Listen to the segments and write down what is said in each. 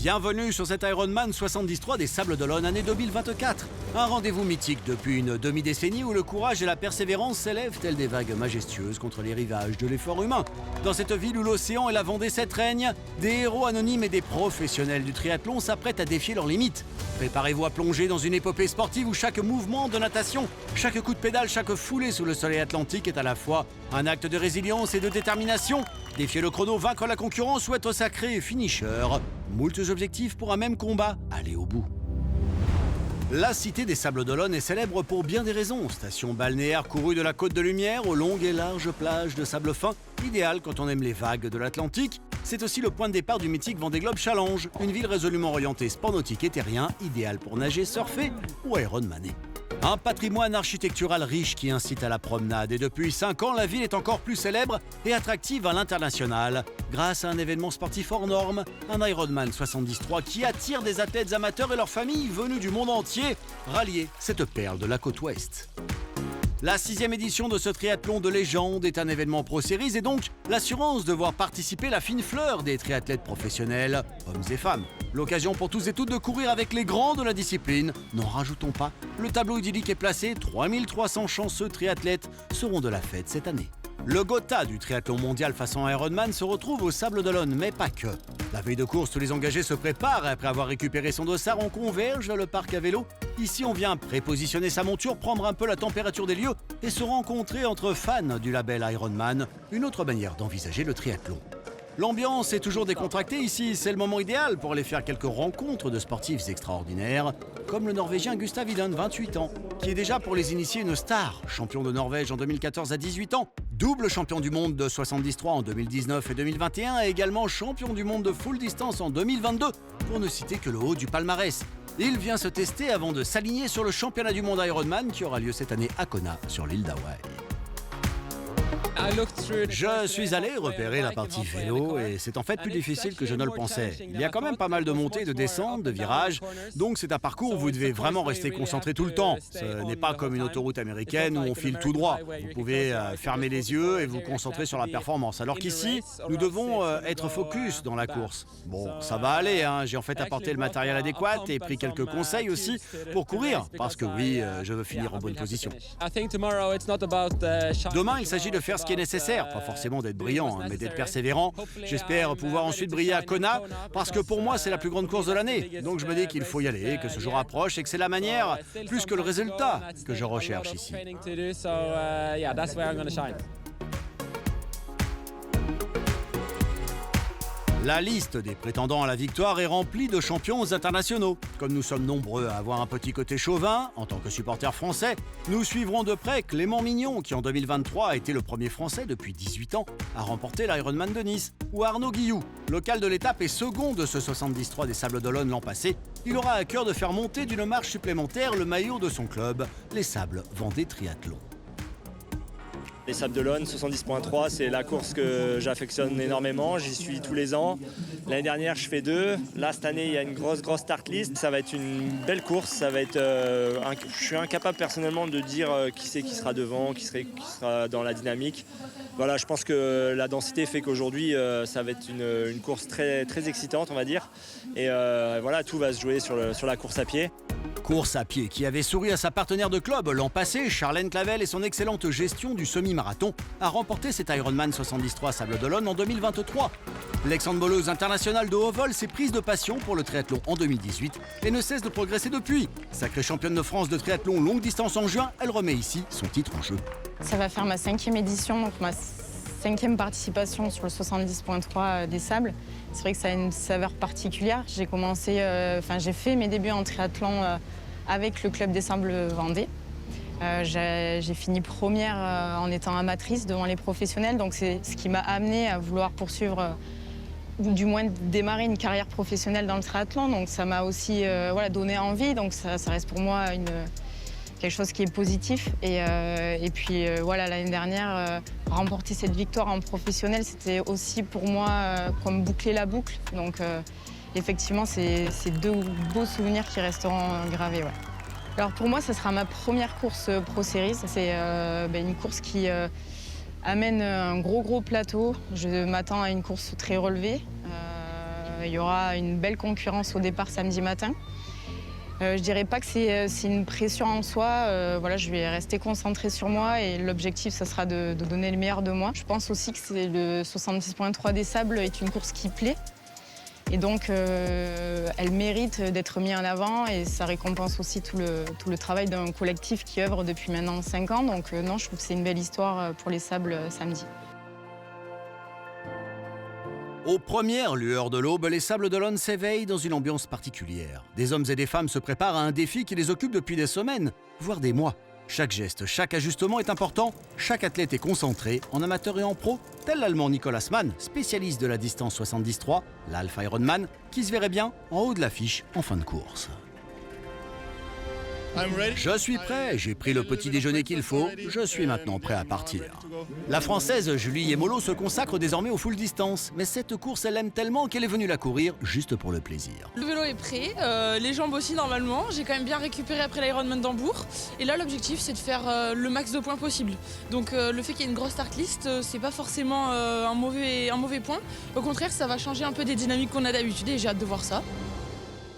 Bienvenue sur cet Ironman 73 des Sables d'Olonne, année 2024. Un rendez-vous mythique depuis une demi-décennie où le courage et la persévérance s'élèvent telles des vagues majestueuses contre les rivages de l'effort humain. Dans cette ville où l'océan et la Vendée 7 règnent, des héros anonymes et des professionnels du triathlon s'apprêtent à défier leurs limites. Préparez-vous à plonger dans une épopée sportive où chaque mouvement de natation, chaque coup de pédale, chaque foulée sous le soleil atlantique est à la fois un acte de résilience et de détermination. Défier le chrono, vaincre la concurrence ou être sacré finisher. Moultes objectifs pour un même combat, aller au bout. La cité des Sables d'Olonne est célèbre pour bien des raisons. Station balnéaire courue de la Côte de Lumière aux longues et larges plages de sable fin, idéal quand on aime les vagues de l'Atlantique. C'est aussi le point de départ du mythique Vendée Globe Challenge, une ville résolument orientée sport nautique et terrien, idéale pour nager, surfer ou Ironmaner. Un patrimoine architectural riche qui incite à la promenade et depuis 5 ans, la ville est encore plus célèbre et attractive à l'international grâce à un événement sportif hors norme, un Ironman 73 qui attire des athlètes amateurs et leurs familles venus du monde entier rallier cette perle de la côte ouest. La 6e édition de ce triathlon de légende est un événement Pro Series et donc l'assurance de voir participer la fine fleur des triathlètes professionnels, hommes et femmes. L'occasion pour tous et toutes de courir avec les grands de la discipline. N'en rajoutons pas, le tableau idyllique est placé, 3300 chanceux triathlètes seront de la fête cette année. Le Gotha du triathlon mondial façon Ironman se retrouve aux Sables d'Olonne, mais pas que. La veille de course, tous les engagés se préparent et après avoir récupéré son dossard, on converge vers le parc à vélo. Ici, on vient prépositionner sa monture, prendre un peu la température des lieux et se rencontrer entre fans du label Ironman, une autre manière d'envisager le triathlon. L'ambiance est toujours décontractée ici, c'est le moment idéal pour aller faire quelques rencontres de sportifs extraordinaires, comme le Norvégien Gustav Iden, 28 ans, qui est déjà pour les initiés une star, champion de Norvège en 2014 à 18 ans, double champion du monde de 73 en 2019 et 2021 et également champion du monde de full distance en 2022, pour ne citer que le haut du palmarès. Il vient se tester avant de s'aligner sur le championnat du monde Ironman qui aura lieu cette année à Kona, sur l'île d'Hawaï. Je suis allé repérer la partie vélo et c'est en fait plus difficile que je ne le pensais. Il y a quand même pas mal de montées, de descentes, de virages, donc c'est un parcours où vous devez vraiment rester concentré tout le temps. Ce n'est pas comme une autoroute américaine où on file tout droit. Vous pouvez fermer les yeux et vous concentrer sur la performance. Alors qu'ici, nous devons être focus dans la course. Bon, ça va aller, hein. J'ai en fait apporté le matériel adéquat et pris quelques conseils aussi pour courir, parce que oui, je veux finir en bonne position. Demain, il s'agit de faire ce qui est nécessaire, pas forcément d'être brillant, mais d'être persévérant. J'espère pouvoir ensuite briller à Kona, parce que pour moi c'est la plus grande course de l'année. Donc je me dis qu'il faut y aller, que ce jour approche et que c'est la manière, plus que le résultat, que je recherche ici. La liste des prétendants à la victoire est remplie de champions internationaux. Comme nous sommes nombreux à avoir un petit côté chauvin, en tant que supporters français, nous suivrons de près Clément Mignon, qui en 2023 a été le premier Français depuis 18 ans à remporter l'Ironman de Nice, ou Arnaud Guilloux, local de l'étape et second de ce 73 des Sables d'Olonne l'an passé. Il aura à cœur de faire monter d'une marche supplémentaire le maillot de son club, les Sables Vendée Triathlon. Les Sables d'Olonne 70.3, c'est la course que j'affectionne énormément, j'y suis tous les ans. L'année dernière, je fais 2. Là, cette année, il y a une grosse start list. Ça va être une belle course. Ça va être, je suis incapable personnellement de dire qui c'est qui sera devant, qui sera dans la dynamique. Voilà, je pense que la densité fait qu'aujourd'hui, ça va être une course très excitante, on va dire. Et voilà, tout va se jouer sur la course à pied. Course à pied qui avait souri à sa partenaire de club l'an passé, Charlène Clavel, et son excellente gestion du semi-marathon a remporté cet Ironman 73 Sables d'Olonne en 2023. L'ex-handballeuse internationale de haut vol s'est prise de passion pour le triathlon en 2018 et ne cesse de progresser depuis. Sacrée championne de France de triathlon longue distance en juin, elle remet ici son titre en jeu. Ça va faire ma 5e édition, donc ma 5e participation sur le 70.3 des Sables. C'est vrai que ça a une saveur particulière. J'ai fait mes débuts en triathlon avec le club des Sables Vendée. J'ai fini première en étant amatrice devant les professionnels, donc c'est ce qui m'a amenée à vouloir poursuivre ou du moins démarrer une carrière professionnelle dans le triathlon. Donc ça m'a aussi donné envie, donc ça reste pour moi quelque chose qui est positif. Et puis l'année dernière, remporter cette victoire en professionnel, c'était aussi pour moi comme boucler la boucle. Donc effectivement, c'est 2 beaux souvenirs qui resteront gravés. Ouais. Alors pour moi, ça sera ma première course Pro Series. C'est une course qui amène un gros plateau. Je m'attends à une course très relevée. Il y aura une belle concurrence au départ samedi matin. Je dirais pas que c'est une pression en soi. Voilà, je vais rester concentrée sur moi et l'objectif, ce sera de donner le meilleur de moi. Je pense aussi que le 70.3 des Sables est une course qui plaît. Et donc, elle mérite d'être mise en avant et ça récompense aussi tout le travail d'un collectif qui œuvre depuis maintenant 5 ans. Donc non, je trouve que c'est une belle histoire pour les Sables samedi. Aux premières lueurs de l'aube, les Sables d'Olonne s'éveillent dans une ambiance particulière. Des hommes et des femmes se préparent à un défi qui les occupe depuis des semaines, voire des mois. Chaque geste, chaque ajustement est important, chaque athlète est concentré, en amateur et en pro, tel l'Allemand Nicolas Mann, spécialiste de la distance 70-3, l'Alpha Ironman, qui se verrait bien en haut de l'affiche en fin de course. Je suis prêt, j'ai pris le petit déjeuner qu'il faut, je suis maintenant prêt à partir. La Française Julie Yemolo se consacre désormais aux full distance, mais cette course elle aime tellement qu'elle est venue la courir juste pour le plaisir. Le vélo est prêt, les jambes aussi normalement, j'ai quand même bien récupéré après l'Ironman d'Hambourg et là l'objectif c'est de faire le max de points possible. Donc le fait qu'il y ait une grosse start list, c'est pas forcément un mauvais point, au contraire ça va changer un peu des dynamiques qu'on a d'habitude et j'ai hâte de voir ça.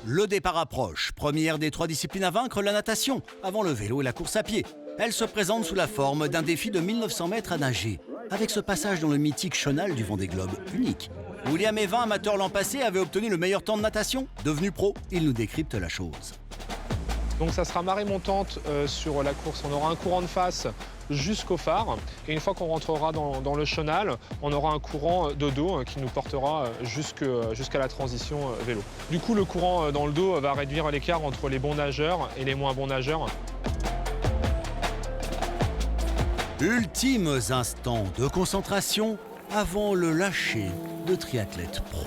Le départ approche. Première des 3 disciplines à vaincre, la natation, avant le vélo et la course à pied. Elle se présente sous la forme d'un défi de 1900 mètres à nager, avec ce passage dans le mythique chenal du Vendée Globe unique. William Evin, amateur l'an passé, avait obtenu le meilleur temps de natation. Devenu pro, il nous décrypte la chose. Donc ça sera marée montante sur la course. On aura un courant de face jusqu'au phare. Et une fois qu'on rentrera dans le chenal, on aura un courant de dos qui nous portera jusqu'à la transition vélo. Du coup, le courant dans le dos va réduire l'écart entre les bons nageurs et les moins bons nageurs. Ultimes instants de concentration avant le lâcher de triathlètes pro.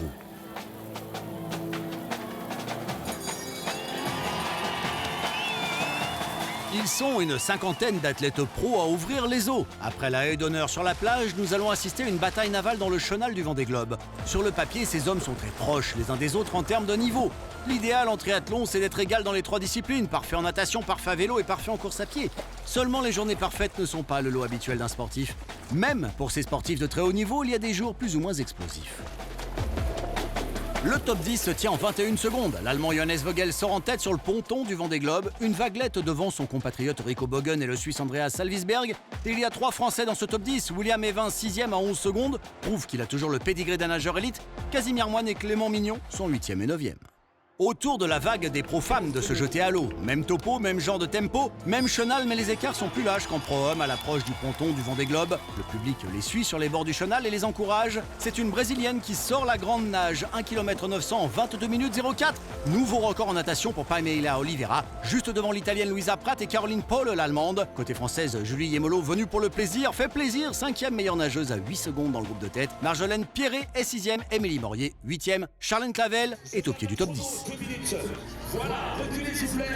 Ils sont une cinquantaine d'athlètes pros à ouvrir les eaux. Après la haie d'honneur sur la plage, nous allons assister à une bataille navale dans le chenal du Vendée Globe. Sur le papier, ces hommes sont très proches les uns des autres en termes de niveau. L'idéal en triathlon, c'est d'être égal dans les 3 disciplines, parfait en natation, parfait à vélo et parfait en course à pied. Seulement, les journées parfaites ne sont pas le lot habituel d'un sportif. Même pour ces sportifs de très haut niveau, il y a des jours plus ou moins explosifs. Le top 10 se tient en 21 secondes. L'Allemand Johannes Vogel sort en tête sur le ponton du Vendée Globe, une vaguelette devant son compatriote Rico Bogen et le Suisse Andreas Salvisberg. Et il y a 3 Français dans ce top 10. William Evin, 6e à 11 secondes, prouve qu'il a toujours le pédigré d'un nageur élite. Casimir Moine et Clément Mignon sont 8e et 9e. Autour de la vague des pros-femmes de se jeter à l'eau. Même topo, même genre de tempo, même chenal, mais les écarts sont plus lâches qu'en pro-homme à l'approche du ponton du Vendée Globe. Le public les suit sur les bords du chenal et les encourage. C'est une Brésilienne qui sort la grande nage, 1 km 900 en 22 minutes 04. Nouveau record en natation pour Pamela Oliveira, juste devant l'Italienne Luisa Pratt et Caroline Paul, l'Allemande. Côté française, Julie Yemolo, venue pour le plaisir, fait plaisir, 5e meilleure nageuse à 8 secondes dans le groupe de tête. Marjolaine Pierret est 6e, Émilie Morier, 8e. Charlène Clavel est au pied du top 10. Voilà, reculez s'il vous plaît.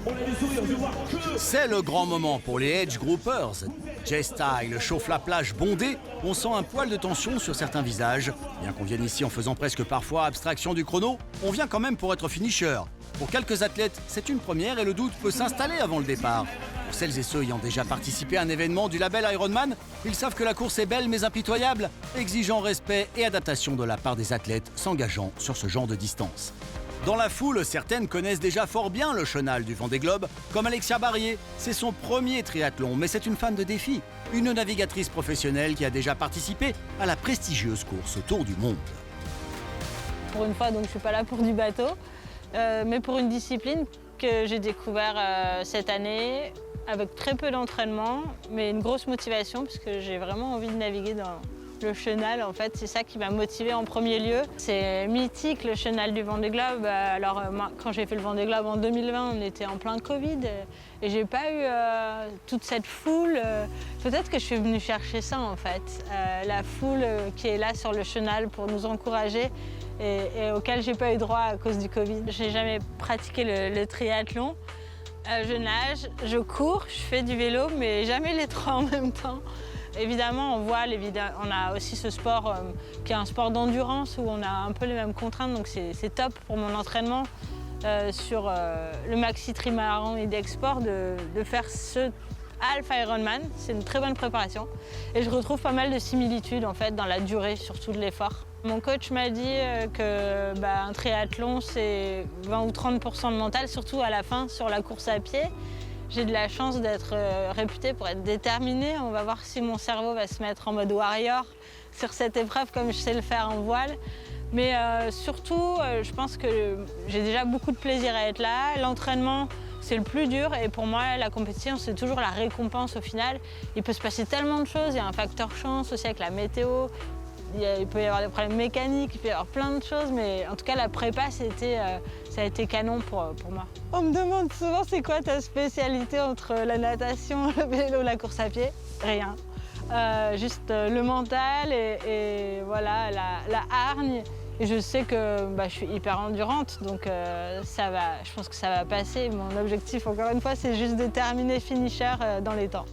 On a du sourire, je vois que... C'est le grand moment pour les Edge Groupers. J-Style chauffe la plage bondée, on sent un poil de tension sur certains visages. Bien qu'on vienne ici en faisant presque parfois abstraction du chrono, on vient quand même pour être finisher. Pour quelques athlètes, c'est une première et le doute peut s'installer avant le départ. Pour celles et ceux ayant déjà participé à un événement du label Ironman, ils savent que la course est belle mais impitoyable, exigeant respect et adaptation de la part des athlètes s'engageant sur ce genre de distance. Dans la foule, certaines connaissent déjà fort bien le chenal du Vendée Globe, comme Alexia Barrier. C'est son premier triathlon, mais c'est une femme de défi, une navigatrice professionnelle qui a déjà participé à la prestigieuse course autour du monde. Pour une fois, donc, je ne suis pas là pour du bateau, mais pour une discipline que j'ai découvert cette année, avec très peu d'entraînement, mais une grosse motivation, parce que j'ai vraiment envie de naviguer dans le chenal. En fait, c'est ça qui m'a motivée en premier lieu. C'est mythique, le chenal du Vendée Globe. Alors, moi, quand j'ai fait le Vendée Globe en 2020, on était en plein Covid et j'ai pas eu toute cette foule. Peut-être que je suis venue chercher ça, en fait. La foule qui est là sur le chenal pour nous encourager et auquel j'ai pas eu droit à cause du Covid. J'ai jamais pratiqué le triathlon. Je nage, je cours, je fais du vélo, mais jamais les 3 en même temps. Évidemment, on a aussi ce sport qui est un sport d'endurance où on a un peu les mêmes contraintes, donc c'est top pour mon entraînement sur le Maxi Trimaran et d'Export de faire ce Alpha Ironman. C'est une très bonne préparation et je retrouve pas mal de similitudes en fait dans la durée, surtout de l'effort. Mon coach m'a dit un triathlon, c'est 20 ou 30% de mental, surtout à la fin, sur la course à pied. J'ai de la chance d'être réputée pour être déterminée. On va voir si mon cerveau va se mettre en mode warrior sur cette épreuve comme je sais le faire en voile. Mais surtout, je pense que j'ai déjà beaucoup de plaisir à être là. L'entraînement, c'est le plus dur. Et pour moi, la compétition, c'est toujours la récompense au final. Il peut se passer tellement de choses. Il y a un facteur chance aussi avec la météo. Il peut y avoir des problèmes mécaniques, il peut y avoir plein de choses. Mais en tout cas, la prépa, ça a été canon pour moi. On me demande souvent c'est quoi ta spécialité entre la natation, le vélo, la course à pied. Rien. Juste le mental et voilà, la hargne. Et je sais que je suis hyper endurante, donc je pense que ça va passer. Mon objectif, encore une fois, c'est juste de terminer finisher dans les temps.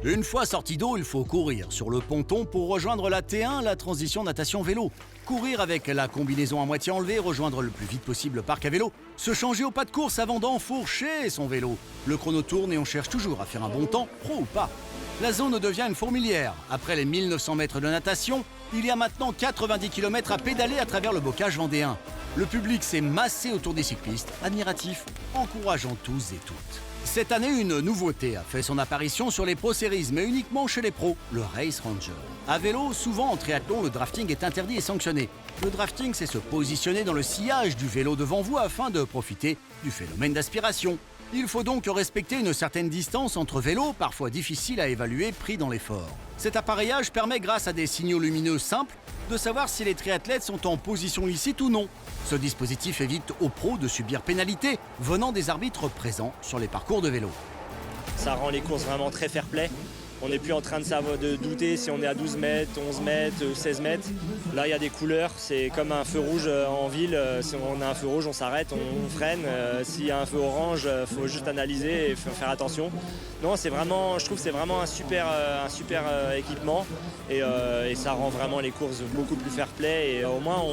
Une fois sorti d'eau, il faut courir sur le ponton pour rejoindre la T1, la transition natation-vélo. Courir avec la combinaison à moitié enlevée, rejoindre le plus vite possible le parc à vélo, se changer au pas de course avant d'enfourcher son vélo. Le chrono tourne et on cherche toujours à faire un bon temps, pro ou pas. La zone devient une fourmilière. Après les 1900 mètres de natation, il y a maintenant 90 km à pédaler à travers le bocage vendéen. Le public s'est massé autour des cyclistes, admiratif, encourageant tous et toutes. Cette année, une nouveauté a fait son apparition sur les Pro Series, mais uniquement chez les pros, le Race Ranger. À vélo, souvent en triathlon, le drafting est interdit et sanctionné. Le drafting, c'est se positionner dans le sillage du vélo devant vous afin de profiter du phénomène d'aspiration. Il faut donc respecter une certaine distance entre vélos, parfois difficile à évaluer, pris dans l'effort. Cet appareillage permet, grâce à des signaux lumineux simples, de savoir si les triathlètes sont en position licite ou non. Ce dispositif évite aux pros de subir pénalité venant des arbitres présents sur les parcours de vélo. Ça rend les courses vraiment très fair-play. On n'est plus en train de douter si on est à 12 mètres, 11 mètres, 16 mètres. Là, il y a des couleurs. C'est comme un feu rouge en ville. Si on a un feu rouge, on s'arrête, on freine. S'il y a un feu orange, il faut juste analyser et faire attention. Non, je trouve que c'est vraiment un super équipement. Et ça rend vraiment les courses beaucoup plus fair-play. Et au moins,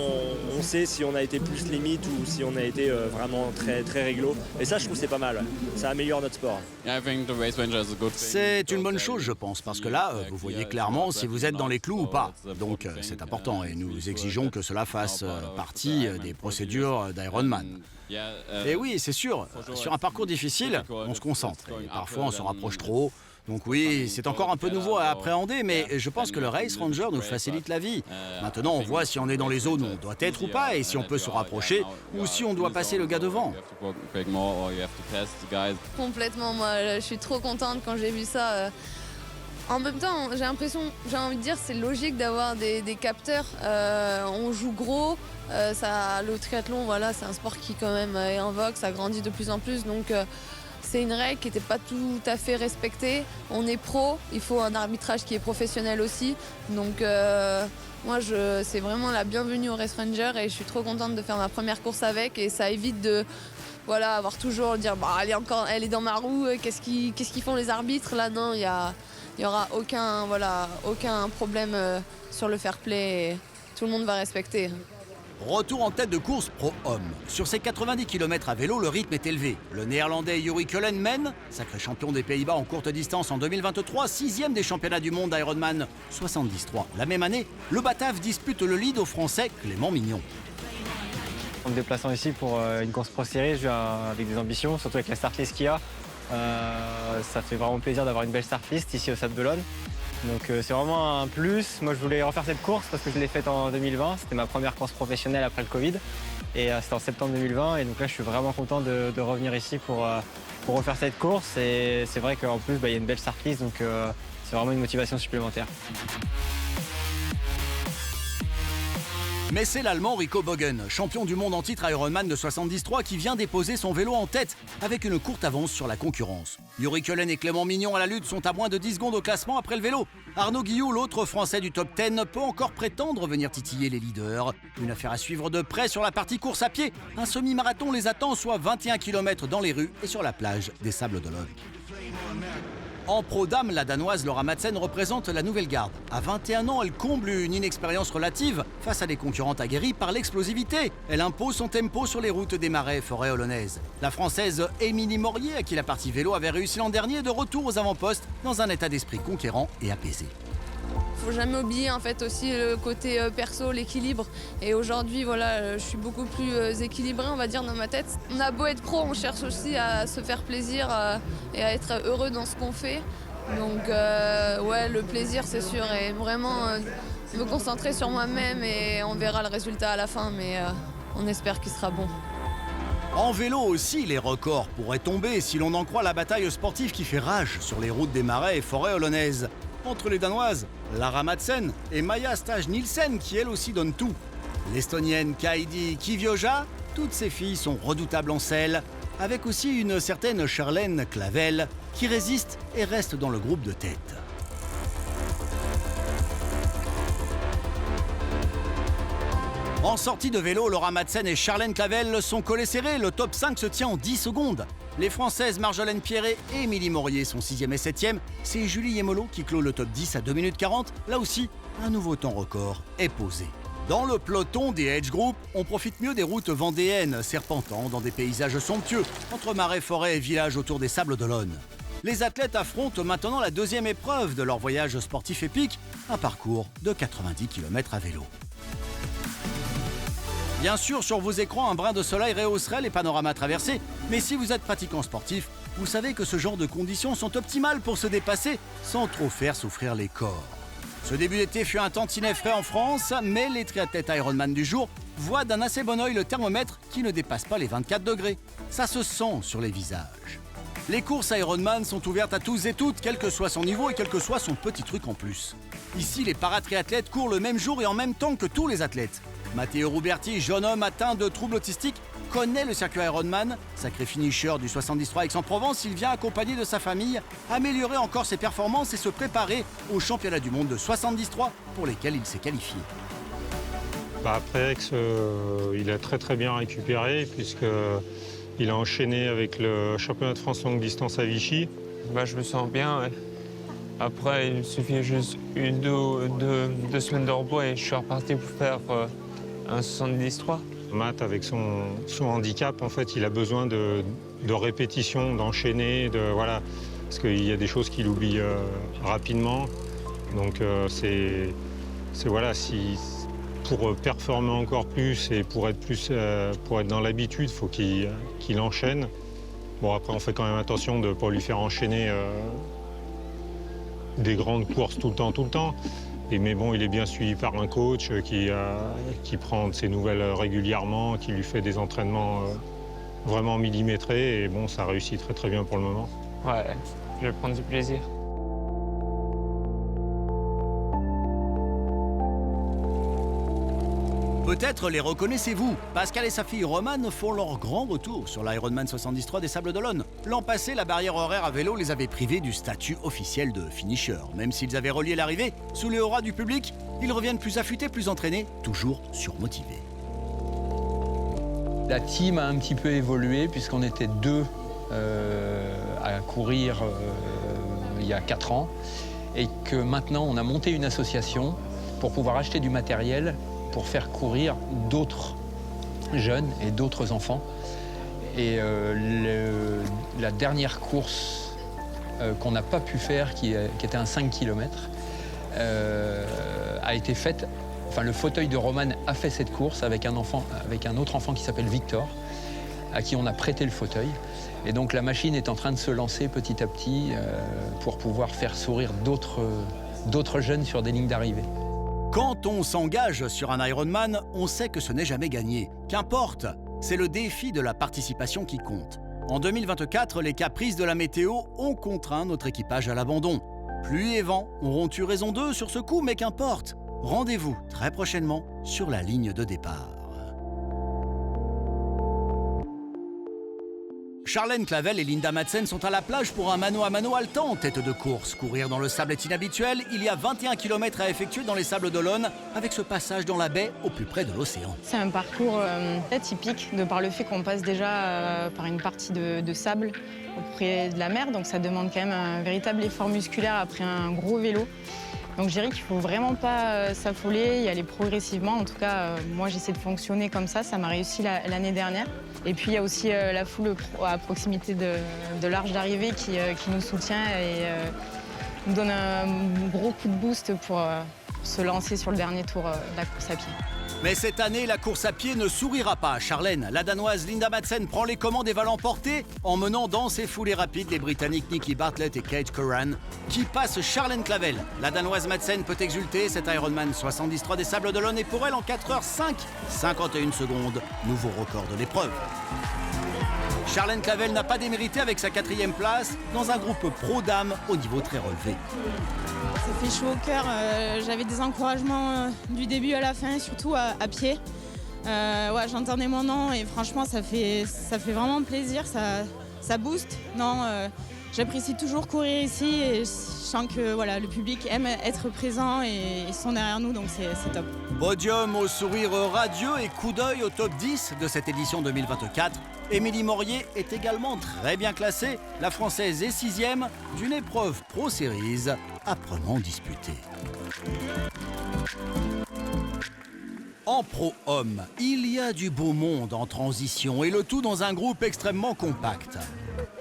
on sait si on a été plus limite ou si on a été vraiment très, très réglo. Et ça, je trouve que c'est pas mal. Ça améliore notre sport. C'est une bonne chose, je pense, parce que là, vous voyez clairement si vous êtes dans les clous ou pas. Donc c'est important et nous exigeons que cela fasse partie des procédures d'Ironman. Et oui, c'est sûr, sur un parcours difficile, on se concentre et parfois on se rapproche trop. Donc oui, c'est encore un peu nouveau à appréhender, mais je pense que le Race Ranger nous facilite la vie. Maintenant, on voit si on est dans les zones où on doit être ou pas, et si on peut se rapprocher, ou si on doit passer le gars devant. Complètement, moi je suis trop contente quand j'ai vu ça. En même temps, j'ai envie de dire, c'est logique d'avoir des capteurs. On joue gros, le triathlon, voilà, c'est un sport qui quand même est en vogue, ça grandit de plus en plus, donc c'est une règle qui n'était pas tout à fait respectée. On est pro, il faut un arbitrage qui est professionnel aussi, donc moi c'est vraiment la bienvenue au Race Ranger et je suis trop contente de faire ma première course avec et ça évite de avoir toujours dire elle est dans ma roue, qu'est-ce qu'ils font les arbitres là. Non, il y aura aucun problème sur le fair play et tout le monde va respecter. Retour en tête de course pro-homme. Sur ces 90 km à vélo, le rythme est élevé. Le néerlandais Juri Kullen mène, sacré champion des Pays-Bas en courte distance en 2023, 6e des championnats du monde Ironman 73. La même année, le Batave dispute le lead au Français Clément Mignon. En me déplaçant ici pour une course Pro Series, je viens avec des ambitions, surtout avec la startlist qu'il y a. Ça fait vraiment plaisir d'avoir une belle startlist ici au Sable d'Olonne. Donc c'est vraiment un plus. Moi je voulais refaire cette course parce que je l'ai faite en 2020. C'était ma première course professionnelle après le Covid. Et c'était en septembre 2020. Et donc là je suis vraiment content de revenir ici pour refaire cette course. Et c'est vrai qu'en plus il y a une belle startlist. Donc c'est vraiment une motivation supplémentaire. Mais c'est l'Allemand Rico Bogen, champion du monde en titre Ironman de 73, qui vient déposer son vélo en tête avec une courte avance sur la concurrence. Juri Kullen et Clément Mignon à la lutte sont à moins de 10 secondes au classement après le vélo. Arnaud Guillou, l'autre Français du top 10, peut encore prétendre venir titiller les leaders. Une affaire à suivre de près sur la partie course à pied. Un semi-marathon les attend, soit 21 km dans les rues et sur la plage des Sables d'Olonne. En pro-dame, la Danoise Laura Madsen représente la nouvelle garde. À 21 ans, elle comble une inexpérience relative face à des concurrentes aguerries par l'explosivité. Elle impose son tempo sur les routes des marais et forêts olonnaises. La Française Émilie Morier, à qui la partie vélo avait réussi l'an dernier, est de retour aux avant-postes dans un état d'esprit conquérant et apaisé. faut jamais oublier en fait aussi le côté perso, l'équilibre. Et aujourd'hui, voilà, je suis beaucoup plus équilibrée, on va dire, dans ma tête. On a beau être pro, on cherche aussi à se faire plaisir et à être heureux dans ce qu'on fait. Donc ouais, le plaisir c'est sûr, et vraiment me concentrer sur moi-même et on verra le résultat à la fin, mais on espère qu'il sera bon. En vélo aussi, les records pourraient tomber si l'on en croit la bataille sportive qui fait rage sur les routes des marais et forêts holonnaises. Entre les Danoises, Lara Madsen et Maja Stage Nielsen qui elles aussi donnent tout. L'Estonienne Kaidi Kivioja, toutes ces filles sont redoutables en selle, avec aussi une certaine Charlène Clavel qui résiste et reste dans le groupe de tête. En sortie de vélo, Lara Madsen et Charlène Clavel sont collées serrées. Le top 5 se tient en 10 secondes. Les Françaises Marjolaine Pierret et Émilie Maurier sont 6e et 7e. C'est Julie Yemolo qui clôt le top 10 à 2 minutes 40. Là aussi, un nouveau temps record est posé. Dans le peloton des Edge Group, on profite mieux des routes vendéennes, serpentant dans des paysages somptueux, entre marais, forêts et villages autour des Sables d'Olonne. Les athlètes affrontent maintenant la deuxième épreuve de leur voyage sportif épique, un parcours de 90 km à vélo. Bien sûr, sur vos écrans, un brin de soleil rehausserait les panoramas traversés, mais si vous êtes pratiquant sportif, vous savez que ce genre de conditions sont optimales pour se dépasser sans trop faire souffrir les corps. Ce début d'été fut un tantinet frais en France, mais les triathlètes Ironman du jour voient d'un assez bon œil le thermomètre qui ne dépasse pas les 24 degrés. Ça se sent sur les visages. Les courses Ironman sont ouvertes à tous et toutes, quel que soit son niveau et quel que soit son petit truc en plus. Ici, les paratriathlètes courent le même jour et en même temps que tous les athlètes. Matteo Ruberti, jeune homme atteint de troubles autistiques, connaît le circuit Ironman. Sacré finisher du 73 Aix-en-Provence, il vient accompagné de sa famille, améliorer encore ses performances et se préparer aux championnats du monde de 73 pour lesquels il s'est qualifié. Après Aix, il a très bien récupéré puisqu'il a enchaîné avec le championnat de France longue distance à Vichy. Je me sens bien, ouais. Après, il suffit juste deux semaines de repos et je suis reparti pour faire un 73. Matt, avec son handicap, en fait, il a besoin de répétition, d'enchaîner, voilà, parce qu'il y a des choses qu'il oublie rapidement. Donc voilà, pour performer encore plus et pour être dans l'habitude, il faut qu'il enchaîne. Bon, après, on fait quand même attention de ne pas lui faire enchaîner des grandes courses tout le temps. Mais bon, il est bien suivi par un coach qui prend de ses nouvelles régulièrement, qui lui fait des entraînements vraiment millimétrés. Et bon, ça réussit très bien pour le moment. Ouais, je vais prendre du plaisir. Peut-être les reconnaissez-vous. Pascal et sa fille Romane font leur grand retour sur l'Ironman 73 des Sables d'Olonne. L'an passé, la barrière horaire à vélo les avait privés du statut officiel de finisher. Même s'ils avaient relié l'arrivée sous le aura du public, ils reviennent plus affûtés, plus entraînés, toujours surmotivés. La team a un petit peu évolué puisqu'on était deux à courir il y a 4 ans et que maintenant on a monté une association pour pouvoir acheter du matériel pour faire courir d'autres jeunes et d'autres enfants. Et la dernière course qu'on n'a pas pu faire, qui était un 5 km, a été faite. Enfin, le fauteuil de Romane a fait cette course avec un autre enfant qui s'appelle Victor, à qui on a prêté le fauteuil. Et donc la machine est en train de se lancer petit à petit pour pouvoir faire sourire d'autres jeunes sur des lignes d'arrivée. Quand on s'engage sur un Ironman, on sait que ce n'est jamais gagné. Qu'importe, c'est le défi de la participation qui compte. En 2024, les caprices de la météo ont contraint notre équipage à l'abandon. Pluie et vent auront eu raison d'eux sur ce coup, mais qu'importe. Rendez-vous très prochainement sur la ligne de départ. Charlène Clavel et Linda Madsen sont à la plage pour un mano à mano haletant en tête de course. Courir dans le sable est inhabituel. Il y a 21 km à effectuer dans les Sables d'Olonne avec ce passage dans la baie au plus près de l'océan. C'est un parcours atypique de par le fait qu'on passe déjà par une partie de sable auprès de la mer. Donc ça demande quand même un véritable effort musculaire après un gros vélo. Donc je dirais qu'il ne faut vraiment pas s'affoler, y aller progressivement. En tout cas, moi j'essaie de fonctionner comme ça m'a réussi l'année dernière. Et puis il y a aussi la foule à proximité de l'arche d'arrivée qui nous soutient nous donne un gros coup de boost pour se lancer sur le dernier tour de la course à pied. Mais cette année, la course à pied ne sourira pas à Charlène. La Danoise Linda Madsen prend les commandes et va l'emporter en menant dans ses foulées rapides les Britanniques Nikki Bartlett et Kate Curran qui passent Charlène Clavel. La Danoise Madsen peut exulter. Cet Ironman 73 des Sables d'Olonne est pour elle en 4h05, 51 secondes. Nouveau record de l'épreuve. Charlène Clavel n'a pas démérité avec sa 4e place dans un groupe pro-dames au niveau très relevé. Ça fait chaud au cœur. J'avais des encouragements du début à la fin, surtout à pied. Ouais, j'entendais mon nom et franchement, ça fait vraiment plaisir. Ça booste. J'apprécie toujours courir ici et je sens que voilà, le public aime être présent et ils sont derrière nous, donc c'est top. Podium au sourire radieux et coup d'œil au top 10 de cette édition 2024. Émilie Morier est également très bien classée. La Française est 6e d'une épreuve Pro Series âprement disputée. En pro-homme, il y a du beau monde en transition et le tout dans un groupe extrêmement compact.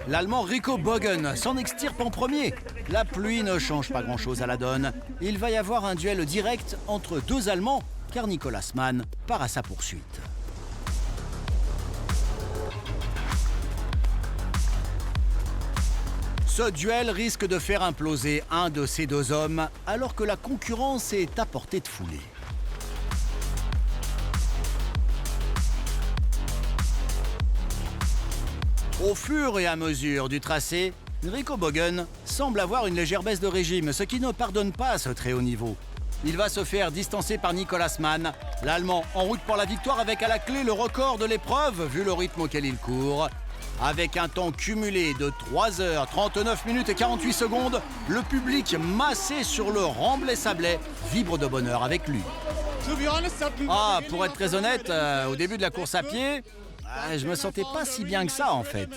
L'Allemand Rico Bogen s'en extirpe en premier. La pluie ne change pas grand-chose à la donne. Il va y avoir un duel direct entre deux Allemands car Nicolas Mann part à sa poursuite. Ce duel risque de faire imploser un de ces deux hommes alors que la concurrence est à portée de foulée. Au fur et à mesure du tracé, Rico Bogen semble avoir une légère baisse de régime, ce qui ne pardonne pas à ce très haut niveau. Il va se faire distancer par Nicolas Mann, l'Allemand en route pour la victoire avec à la clé le record de l'épreuve vu le rythme auquel il court. Avec un temps cumulé de 3h, 39 minutes et 48 secondes, le public massé sur le Remblai-Sablais vibre de bonheur avec lui. Ah, pour être très honnête, au début de la course à pied, je me sentais pas si bien que ça en fait.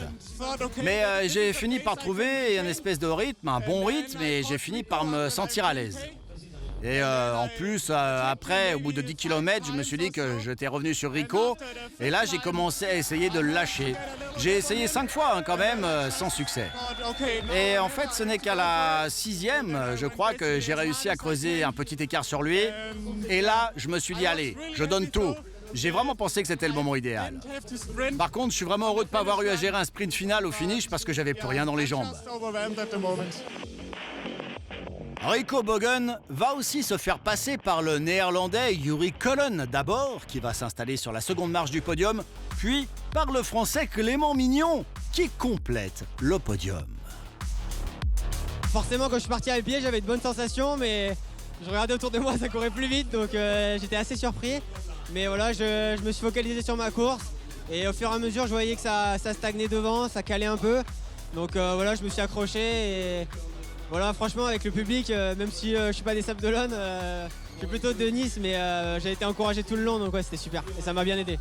Mais j'ai fini par trouver un espèce de rythme, un bon rythme, et j'ai fini par me sentir à l'aise. Et en plus, après, au bout de 10 km, je me suis dit que j'étais revenu sur Rico. Et là, j'ai commencé à essayer de le lâcher. J'ai essayé 5 fois quand même, sans succès. Et en fait, ce n'est qu'à la 6e, je crois, que j'ai réussi à creuser un petit écart sur lui. Et là, je me suis dit, allez, je donne tout. J'ai vraiment pensé que c'était le moment idéal. Par contre, je suis vraiment heureux de ne pas avoir eu à gérer un sprint final au finish parce que j'avais plus rien dans les jambes. Rico Bogen va aussi se faire passer par le néerlandais Yuri Cullen d'abord, qui va s'installer sur la seconde marche du podium, puis par le français Clément Mignon, qui complète le podium. Forcément, quand je suis parti à pied, j'avais de bonnes sensations, mais je regardais autour de moi, ça courait plus vite, donc j'étais assez surpris. Mais voilà, je me suis focalisé sur ma course, et au fur et à mesure, je voyais que ça stagnait devant, ça calait un peu. Donc voilà, je me suis accroché et... Voilà, franchement, avec le public, même si je suis pas des Sables d'Olonne, je suis plutôt de Nice, mais j'ai été encouragé tout le long, donc ouais, c'était super. Et ça m'a bien aidé.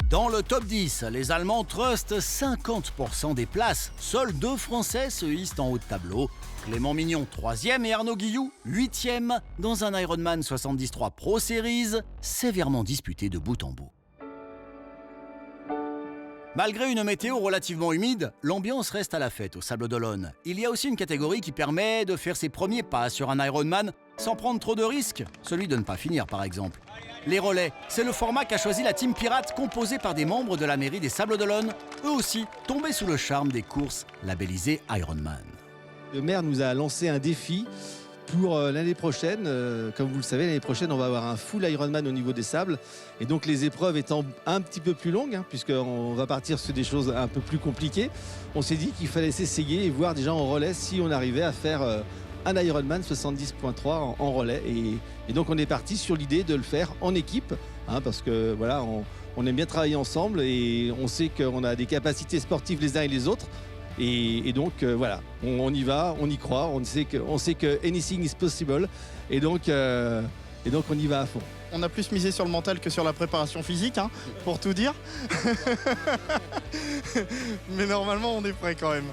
Dans le top 10, les Allemands trustent 50% des places. Seuls 2 Français se hissent en haut de tableau. Clément Mignon, 3e, et Arnaud Guillou, 8e, dans un Ironman 73 Pro Series, sévèrement disputé de bout en bout. Malgré une météo relativement humide, l'ambiance reste à la fête aux Sables d'Olonne. Il y a aussi une catégorie qui permet de faire ses premiers pas sur un Ironman sans prendre trop de risques, celui de ne pas finir par exemple. Les relais, c'est le format qu'a choisi la Team Pirate composée par des membres de la mairie des Sables d'Olonne, eux aussi tombés sous le charme des courses labellisées Ironman. Le maire nous a lancé un défi pour l'année prochaine. Comme vous le savez, l'année prochaine, on va avoir un full Ironman au niveau des Sables. Et donc les épreuves étant un petit peu plus longues, puisqu'on va partir sur des choses un peu plus compliquées, on s'est dit qu'il fallait s'essayer et voir déjà en relais si on arrivait à faire un Ironman 70.3 en relais. Et donc on est parti sur l'idée de le faire en équipe, parce que voilà, on aime bien travailler ensemble et on sait qu'on a des capacités sportives les uns et les autres. Et donc voilà, on y va, on y croit, on sait que anything is possible, et donc on y va à fond. On a plus misé sur le mental que sur la préparation physique, pour tout dire. Mais normalement, on est prêt quand même.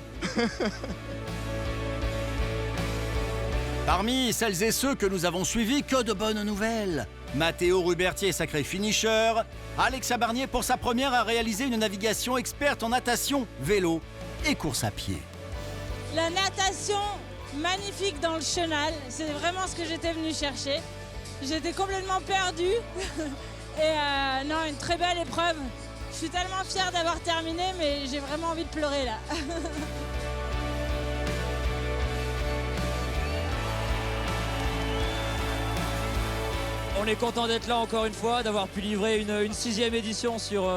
Parmi celles et ceux que nous avons suivis, que de bonnes nouvelles. Matteo Rubertier, sacré finisher. Alexa Barnier, pour sa première, a réalisé une navigation experte en natation, vélo et course à pied. La natation magnifique dans le chenal. C'est vraiment ce que j'étais venue chercher. J'étais complètement perdue. Et non, une très belle épreuve. Je suis tellement fière d'avoir terminé, mais j'ai vraiment envie de pleurer là. On est content d'être là encore une fois, d'avoir pu livrer une 6e édition sur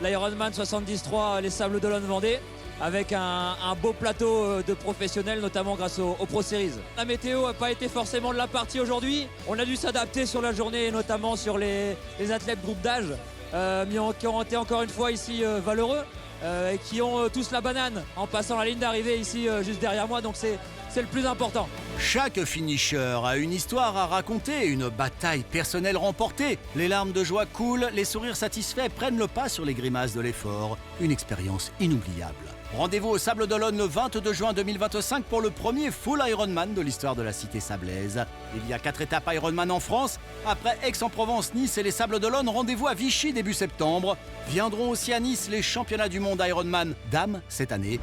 l'Ironman 73 les Sables d'Olonne Vendée, avec un beau plateau de professionnels, notamment grâce aux Pro Series. La météo n'a pas été forcément de la partie aujourd'hui. On a dû s'adapter sur la journée, notamment sur les athlètes groupe d'âge, mais qui ont été encore une fois ici valeureux et qui ont tous la banane en passant la ligne d'arrivée ici juste derrière moi. Donc c'est le plus important. Chaque finisher a une histoire à raconter, une bataille personnelle remportée. Les larmes de joie coulent, les sourires satisfaits prennent le pas sur les grimaces de l'effort. Une expérience inoubliable. Rendez-vous au Sables d'Olonne le 22 juin 2025 pour le premier full Ironman de l'histoire de la cité sablaise. Il y a 4 étapes Ironman en France. Après Aix-en-Provence, Nice et les Sables d'Olonne, rendez-vous à Vichy début septembre. Viendront aussi à Nice les championnats du monde Ironman dames cette année.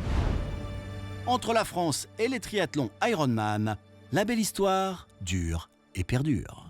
Entre la France et les triathlons Ironman, la belle histoire dure et perdure.